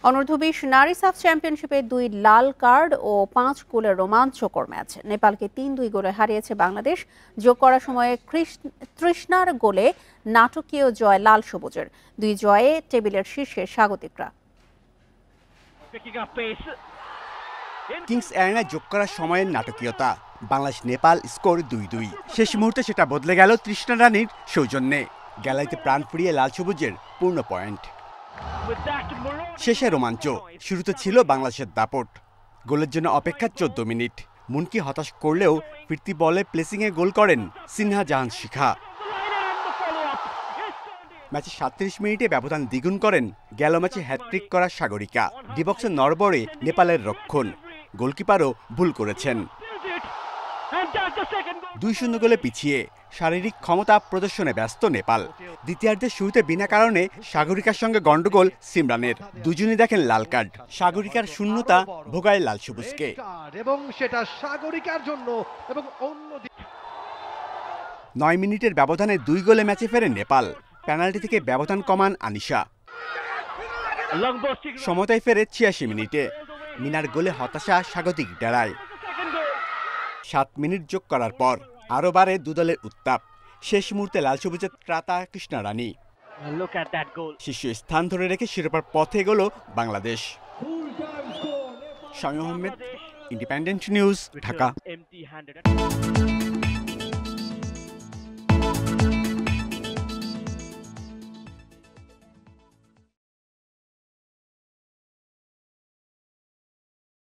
অনূর্ধ্ব-20 নারী সাফ চ্যাম্পিয়নশিপে 2 লাল কার্ড ও 5 গোলের রোমাঞ্চকর ম্যাচ। নেপালকে 3-2 গোলে হারিয়েছে বাংলাদেশ। যোগ করার সময়ে তৃষ্ণার গোলে নাটকীয় জয় লাল সবুজের। 2 জয়ে টেবিলের শীর্ষে স্বাগতিকরা। কিংস অ্যারেনায় যোগ করার সময়ের নাটকীয়তা। বাংলাদেশ নেপাল স্কোর 2-2। শেষ মুহূর্তে সেটা বদলে গেল তৃষ্ণা রানীর সৌজন্যে। গ্যালারিতে প্রাণ ফুরিয়ে লাল সবুজের পূর্ণ পয়েন্ট। শেষে রোমাঞ্চ। শুরুতে ছিল বাংলাদেশের দাপট। গোলের জন্য অপেক্ষা 14 মিনিট। মুনকি হতাশ করলেও ফিরতি বলে প্লেসিংয়ে গোল করেন সিনহা জাহান শিখা। ম্যাচে 37 মিনিটে ব্যবধান দ্বিগুণ করেন গেল ম্যাচে হ্যাটট্রিক করা সাগরিকা। ডিবক্সে নড়বড়ে নেপালের রক্ষণ। গোলকিপারও ভুল করেছেন। 2-0 গোলে পিছিয়ে শারীরিক ক্ষমতা প্রদর্শনে ব্যস্ত নেপাল। দ্বিতীয়ার্ধের শুরুতে বিনা কারণে সাগরিকার সঙ্গে গন্ডগোল সিমরানের। দুজনই দেখেন লাল কার্ড। সাগরিকার শূন্যতা ভোগায় লাল সবুজকে। এবং সেটা সাগরিকার জন্য এবং 9 মিনিটের ব্যবধানে 2 গোলে ম্যাচে ফেরে নেপাল। পেনাল্টি থেকে ব্যবধান কমান আনিশা। সমতায় ফেরে 86 মিনিটে। মিনার গোলে হতাশা স্বাগতিক ডেরায়। 7 মিনিট যোগ করার পর আরও বাড়ে দুদলের উত্তাপ। শেষ মুহূর্তে লাল সবুজের ত্রাতা কৃষ্ণা রানী। শীর্ষ স্থান ধরে রেখে শিরোপার পথে এগোল বাংলাদেশ। Shamim Ahmed, independent news, Dhaka.